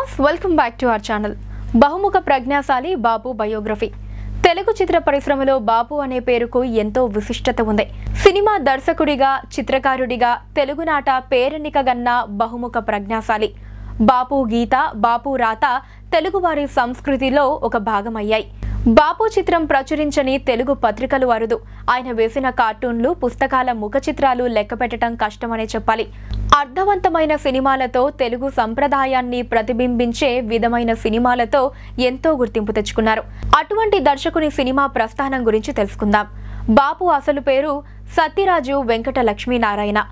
Viewers welcome back to our channel. బహుముఖ ప్రజ్ఞాశాలి బాపు biography. Telugu చిత్ర పరిశ్రమలో బాపు అనే పేరుకు ఎంతో విశిష్టత ఉంది. సినిమా దర్శకుడిగా, చిత్రకారుడిగా తెలుగునాట పేరెన్నికగన్న బహుముఖ ప్రజ్ఞాశాలి. బాపు గీత, బాపు రాత తెలుగువారి సంస్కృతిలో ఒక భాగమయ్యాయి. బాపు చిత్రం ప్రచురించని తెలుగు పత్రికలు అరుదు. ఆయన వేసిన కార్టూన్లు, పుస్తకాల ముఖ చిత్రాలు లెక్కపెట్టడం కష్టమనే చెప్పాలి. అర్థవంతమైన సినిమాలతో, తెలుగు సంప్రదాయాన్ని ప్రతిబింబించే విధమైన సినిమాలతో ఎంతో గుర్తింపు తెచ్చుకున్నారు. అటువంటి దర్శకుని సినిమా ప్రస్థానం గురించి తెలుసుకుందాం. బాపు అసలు పేరు సత్యరాజు వెంకట లక్ష్మీనారాయణ.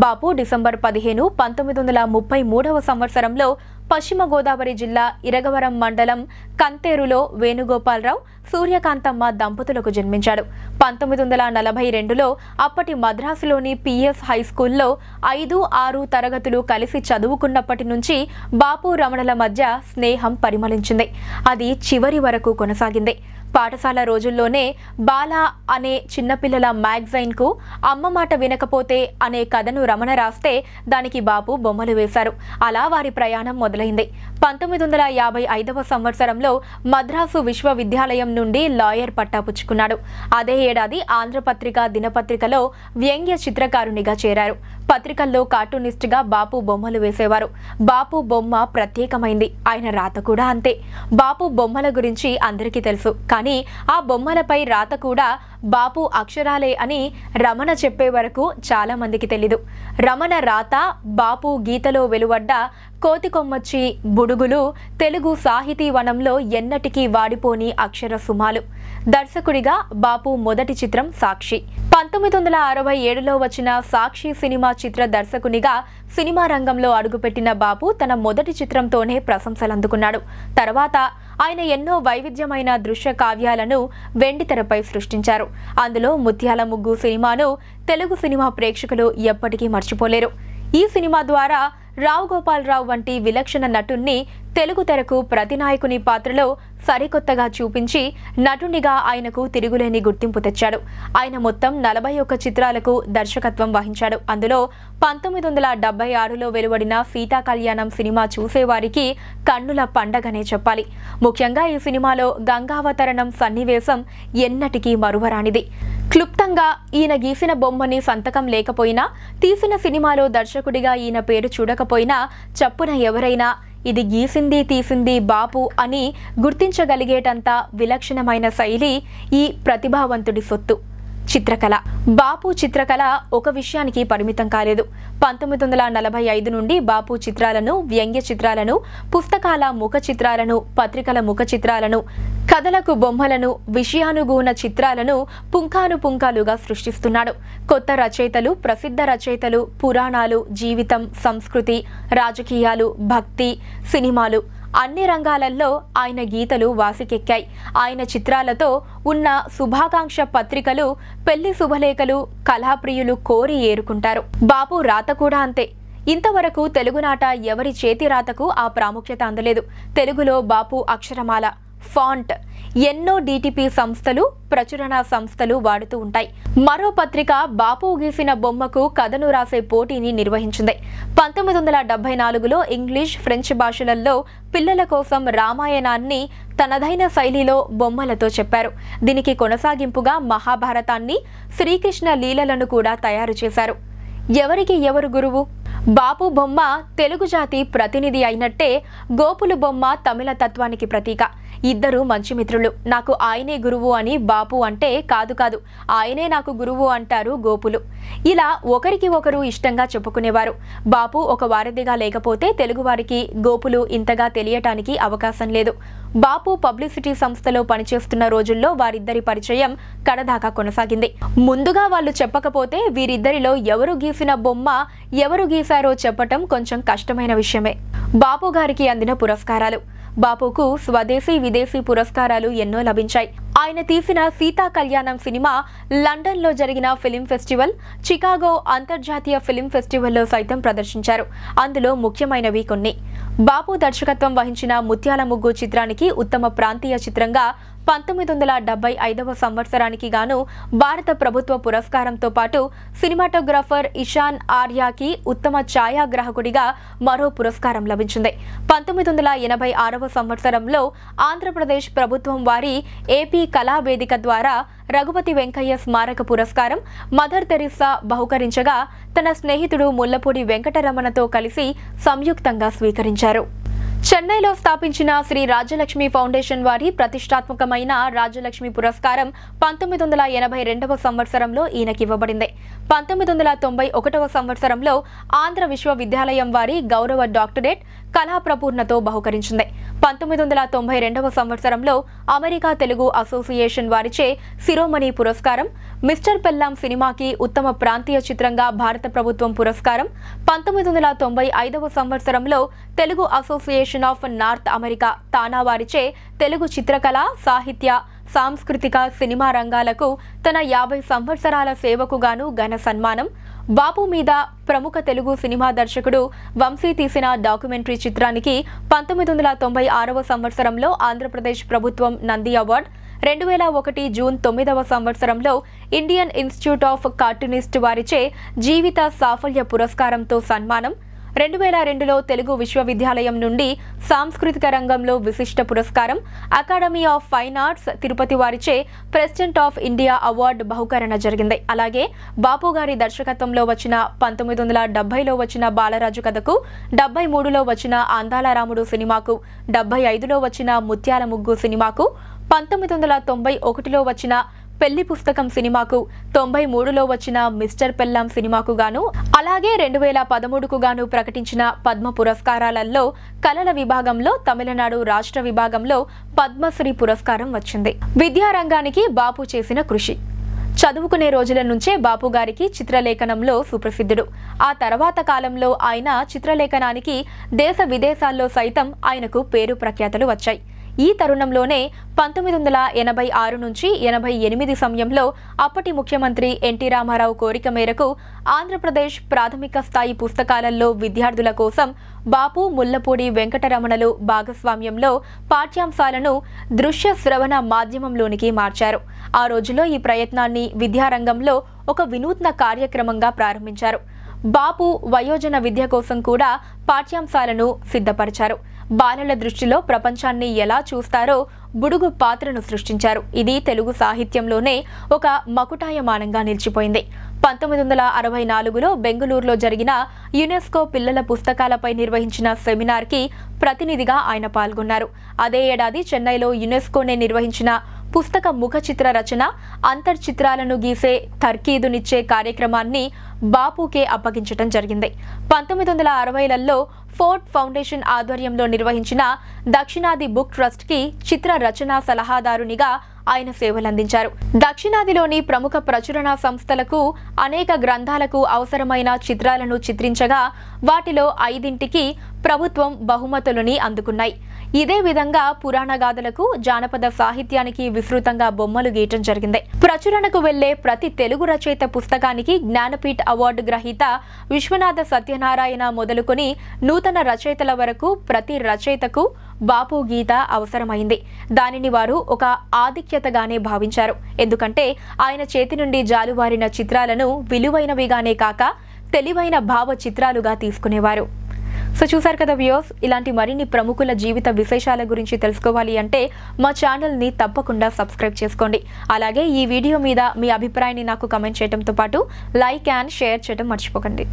బాపు డిసెంబర్ 15, 1933 సంవత్సరంలో పశ్చిమ గోదావరి జిల్లా ఇరగవరం మండలం కంతేరులో వేణుగోపాలరావు, సూర్యకాంతమ్మ దంపతులకు జన్మించాడు. 1942లో అప్పటి మద్రాసులోని పిఎస్ హై స్కూల్లో 5, 6 తరగతులు కలిసి చదువుకున్నప్పటి నుంచి బాపు రమణల మధ్య స్నేహం పరిమళించింది. అది చివరి వరకు కొనసాగింది. పాఠశాల రోజుల్లోనే బాలా అనే చిన్నపిల్లల మ్యాగజైన్కు అమ్మ మాట వినకపోతే అనే కథను రమణ రాస్తే దానికి బాపు బొమ్మలు వేశారు. అలా వారి ప్రయాణం మొదలైంది. 1955 సంవత్సరంలో మద్రాసు విశ్వవిద్యాలయం నుండి లాయర్ పట్టా పుచ్చుకున్నాడు. అదే ఏడాది ఆంధ్రపత్రిక దినపత్రికలో వ్యంగ్య చిత్రకారునిగా చేరారు. పత్రికల్లో కార్టూనిస్ట్గా బాపు బొమ్మలు వేసేవారు. బాపు బొమ్మ ప్రత్యేకమైంది. ఆయన రాత కూడా అంతే. బాపు బొమ్మల గురించి అందరికీ తెలుసు, కానీ ఆ బొమ్మలపై రాత కూడా బాపు అక్షరాలే అని రమణ చెప్పే వరకు చాలా మందికి తెలీదు. రమణ రాత, బాపు గీతలో వెలువడ్డ కోతికొమ్మచ్చి, బుడుగులు తెలుగు సాహితీ వనంలో ఎన్నటికీ వాడిపోని అక్షర సుమాలు. దర్శకుడిగా బాపు మొదటి చిత్రం సాక్షి. 1967లో వచ్చిన సాక్షి సినిమా చిత్ర దర్శకునిగా సినిమా రంగంలో అడుగుపెట్టిన బాపు తన మొదటి చిత్రంతోనే ప్రశంసలు అందుకున్నాడు. తర్వాత ఆయన ఎన్నో వైవిధ్యమైన దృశ్య కావ్యాలను వెండితెరపై సృష్టించారు. అందులో ముత్యాల ముగ్గు సినిమాను తెలుగు సినిమా ప్రేక్షకులు ఎప్పటికీ మర్చిపోలేరు. ఈ సినిమా ద్వారా రావు గోపాలరావు వంటి విలక్షణ నటుణ్ణి తెలుగు తెరకు ప్రతినాయకుని పాత్రలో సరికొత్తగా చూపించి నటునిగా ఆయనకు తిరుగులేని గుర్తింపు తెచ్చాడు. ఆయన మొత్తం 41 చిత్రాలకు దర్శకత్వం వహించాడు. అందులో 1976లో వెలువడిన సీతా కళ్యాణం సినిమా చూసేవారికి కన్నుల పండగనే చెప్పాలి. ముఖ్యంగా ఈ సినిమాలో గంగావతరణం సన్నివేశం ఎన్నటికీ మరువరానిది. క్లుప్తంగా ఈయన గీసిన బొమ్మని సంతకం లేకపోయినా, తీసిన సినిమాలో దర్శకుడిగా ఈయన పేరు చూడకపోయినా చప్పున ఎవరైనా ఇది గీసింది, తీసింది బాపు అని గుర్తించగలిగేటంత విలక్షణమైన శైలి ఈ ప్రతిభావంతుడి సొత్తు. చిత్రకళ. బాపు చిత్రకళ ఒక విషయానికి పరిమితం కాలేదు. 1945 నుండి బాపు చిత్రాలను, వ్యంగ్య చిత్రాలను, పుస్తకాల ముఖ చిత్రాలను, పత్రికల ముఖ చిత్రాలను, కథలకు బొమ్మలను, విషయానుగుణ చిత్రాలను పుంఖానుపుంఖాలుగా సృష్టిస్తున్నాడు. కొత్త రచయితలు, ప్రసిద్ధ రచయితలు, పురాణాలు, జీవితం, సంస్కృతి, రాజకీయాలు, భక్తి, సినిమాలు అన్ని రంగాలలో ఆయన గీతలు వాసికెక్కాయి. ఆయన చిత్రాలతో ఉన్న శుభాకాంక్ష పత్రికలు, పెళ్లి శుభలేఖలు కళాప్రియులు కోరి ఏరుకుంటారు. బాపు రాత కూడా అంతే. ఇంతవరకు తెలుగునాట ఎవరి చేతి రాతకు ఆ ప్రాముఖ్యత అందలేదు. తెలుగులో బాపు అక్షరమాల, ఫాంట్ ఎన్నో డిటిపి సంస్థలు, ప్రచురణ సంస్థలు వాడుతూ ఉంటాయి. మరో పత్రిక బాపు గీసిన బొమ్మకు కథను రాసే పోటీని నిర్వహించింది. 1974లో ఇంగ్లీష్, ఫ్రెంచ్ భాషలలో పిల్లల కోసం రామాయణాన్ని తనదైన శైలిలో బొమ్మలతో చెప్పారు. దీనికి కొనసాగింపుగా మహాభారతాన్ని, శ్రీకృష్ణ లీలలను కూడా తయారు చేశారు. ఎవరికి ఎవరు గురువు? బాపు బొమ్మ తెలుగు జాతి ప్రతినిధి అయినట్టే గోపులు బొమ్మ తమిళ తత్వానికి ప్రతీక. ఇద్దరు మంచి మిత్రులు. నాకు ఆయనే గురువు అని బాపు అంటే కాదు ఆయనే నాకు గురువు అంటారు గోపులు. ఇలా ఒకరికి ఒకరు ఇష్టంగా చెప్పుకునేవారు. బాపు ఒక వారధిగా లేకపోతే తెలుగువారికి గోపులు ఇంతగా తెలియటానికి అవకాశం లేదు. బాపు పబ్లిసిటీ సంస్థలో పనిచేస్తున్న రోజుల్లో వారిద్దరి పరిచయం కడదాకా కొనసాగింది. ముందుగా వాళ్ళు చెప్పకపోతే వీరిద్దరిలో ఎవరు గీసిన బొమ్మ ఎవరు గీశారో చెప్పటం కొంచెం కష్టమైన విషయమే. బాపు గారికి అందిన పురస్కారాలు. బాపుకు స్వదేశీ, విదేశీ పురస్కారాలు ఎన్నో లభించాయి. ఆయన తీసిన సీతా కళ్యాణం సినిమా లండన్లో జరిగిన ఫిలిం ఫెస్టివల్, చికాగో అంతర్జాతీయ ఫిలిం ఫెస్టివల్లో సైతం ప్రదర్శించారు. అందులో ముఖ్యమైనవి కొన్ని. బాపు దర్శకత్వం వహించిన ముత్యాల ముగ్గు చిత్రానికి ఉత్తమ ప్రాంతీయ చిత్రంగా 1975వ సంవత్సరానికి గాను భారత ప్రభుత్వ పురస్కారంతో పాటు సినిమాటోగ్రాఫర్ ఇషాన్ ఆర్యాకి ఉత్తమ ఛాయాగ్రాహకుడిగా మరో పురస్కారం లభించింది. 1986వ సంవత్సరంలో ఆంధ్రప్రదేశ్ ప్రభుత్వం వారి ఏపీ కళా వేదిక ద్వారా రఘుపతి వెంకయ్య స్మారక పురస్కారం మదర్ తెరిసా బహుకరించగా తన స్నేహితుడు ముల్లపూడి వెంకటరమణతో కలిసి సంయుక్తంగా స్వీకరించారు. చెన్నైలో స్థాపించిన శ్రీ రాజ్యలక్ష్మి ఫౌండేషన్ వారి ప్రతిష్టాత్మకమైన రాజ్యలక్ష్మి పురస్కారం 1982వ సంవత్సరంలో ఈయనకి ఇవ్వబడింది. 1991వ సంవత్సరంలో ఆంధ్ర విశ్వవిద్యాలయం వారి గౌరవ డాక్టరేట్ కళా ప్రపూర్ణతో బహుకరించింది. 1992వ సంవత్సరంలో అమెరికా తెలుగు అసోసియేషన్ వారిచే శిరోమణి పురస్కారం, మిస్టర్ పెల్లాం సినిమాకి ఉత్తమ ప్రాంతీయ చిత్రంగా భారత ప్రభుత్వం పురస్కారం, 1995వ సంవత్సరంలో Telugu Association of North America TANA వారిచే తెలుగు చిత్రకళ, సాహిత్య, సాంస్కృతిక, సినిమా రంగాలకు తన 50 సంవత్సరాల సేవకు గాను ఘన సన్మానం, బాపు మీద ప్రముఖ తెలుగు సినిమా దర్శకుడు వంశీ తీసిన డాక్యుమెంటరీ చిత్రానికి 1996వ సంవత్సరంలో ఆంధ్రప్రదేశ్ ప్రభుత్వం నంది అవార్డు, 2001 జూన్ 9వ సంవత్సరంలో ఇండియన్ ఇన్స్టిట్యూట్ ఆఫ్ కార్టూనిస్ట్ వారిచే జీవిత సాఫల్య పురస్కారంతో సన్మానం, 2002లో తెలుగు విశ్వవిద్యాలయం నుండి సాంస్కృతిక రంగంలో విశిష్ట పురస్కారం, academy of fine arts Tirupati వారిచే ప్రెసిడెంట్ ఆఫ్ ఇండియా అవార్డు బహుకరణ జరిగింది. అలాగే బాపు గారి దర్శకత్వంలో వచ్చిన 1970లో వచ్చిన బాలరాజు కథకు, 73లో వచ్చిన అందాల రాముడు సినిమాకు, 75లో వచ్చిన ముత్యాల ముగ్గు సినిమాకు, 1991లో వచ్చిన పెళ్లి పుస్తకం సినిమాకు, 93లో వచ్చిన మిస్టర్ పెల్లాం సినిమాకు గాను, అలాగే 2013కు గాను ప్రకటించిన పద్మ పురస్కారాలలో కళల విభాగంలో తమిళనాడు రాష్ట్ర విభాగంలో పద్మశ్రీ పురస్కారం వచ్చింది. విద్యారంగానికి బాపు చేసిన కృషి. చదువుకునే రోజుల నుంచే బాపు గారికి చిత్రలేఖనంలో సుప్రసిద్ధుడు. ఆ తర్వాత కాలంలో ఆయన చిత్రలేఖనానికి దేశ విదేశాల్లో సైతం ఆయనకు పేరు ప్రఖ్యాతలు వచ్చాయి. ఈ తరుణంలోనే 1986 నుంచి 88 సమయంలో అప్పటి ముఖ్యమంత్రి ఎన్టీ రామారావు కోరిక మేరకు ఆంధ్రప్రదేశ్ ప్రాథమిక స్థాయి పుస్తకాలలో విద్యార్థుల కోసం బాపు, ముల్లపూడి వెంకటరమణలు భాగస్వామ్యంలో పాఠ్యాంశాలను దృశ్య శ్రవణ మాధ్యమంలోనికి మార్చారు. ఆ రోజుల్లో ఈ ప్రయత్నాన్ని విద్యారంగంలో ఒక వినూత్న కార్యక్రమంగా ప్రారంభించారు. బాపు వయోజన విద్య కోసం కూడా పాఠ్యాంశాలను సిద్ధపరిచారు. బాలల దృష్టిలో ప్రపంచాన్ని ఎలా చూస్తారో బుడుగు పాత్రను సృష్టించారు. ఇది తెలుగు సాహిత్యంలోనే ఒక మకుటాయమానంగా నిలిచిపోయింది. 1964లో బెంగళూరులో జరిగిన యునెస్కో పిల్లల పుస్తకాలపై నిర్వహించిన సెమినార్కి ప్రతినిధిగా ఆయన పాల్గొన్నారు. అదే ఏడాది చెన్నైలో యునెస్కోనే నిర్వహించిన పుస్తక ముఖ చిత్ర రచన, అంతర్చిత్రాలను గీసే తర్కీదునిచ్చే కార్యక్రమాన్ని బాపుకే అప్పగించడం జరిగింది. 1960లలో ఫోర్డ్ ఫౌండేషన్ ఆధ్వర్యంలో నిర్వహించిన దక్షిణాది బుక్ ట్రస్ట్ కి చిత్ర రచనా సలహాదారునిగా ఆయన సేవలందించారు. దక్షిణాదిలోని ప్రముఖ ప్రచురణ సంస్థలకు అనేక గ్రంథాలకు అవసరమైన చిత్రాలను చిత్రించగా వాటిలో 5ంటికి ప్రభుత్వం బహుమతులని అందుకున్నాయి. ఇదే విధంగా పురాణ గాథలకు, జానపద సాహిత్యానికి విస్తృతంగా బొమ్మలు గీయటం జరిగింది. ప్రచురణకు వెళ్లే ప్రతి తెలుగు రచయిత పుస్తకానికి జ్ఞానపీఠ అవార్డు గ్రహీత విశ్వనాథ సత్యనారాయణ మొదలుకొని నూతన రచయితల వరకు ప్రతి రచయితకు బాపు గీత అవసరమైంది. దానిని వారు ఒక ఆధిక్యతగానే భావించారు. ఎందుకంటే ఆయన చేతి నుండి జాలువారిన చిత్రాలను విలువైనవిగానే కాక తెలివైన భావ చిత్రాలుగా తీసుకునేవారు. సో చూసారు కదా వ్యూయర్స్, ఇలాంటి మరిన్ని ప్రముఖుల జీవిత విశేషాల గురించి తెలుసుకోవాలి అంటే మా ఛానల్ని తప్పకుండా సబ్స్క్రైబ్ చేసుకోండి. అలాగే ఈ వీడియో మీద మీ అభిప్రాయాన్ని నాకు కమెంట్ చేయడంతో పాటు లైక్ అండ్ షేర్ చేయడం మర్చిపోకండి.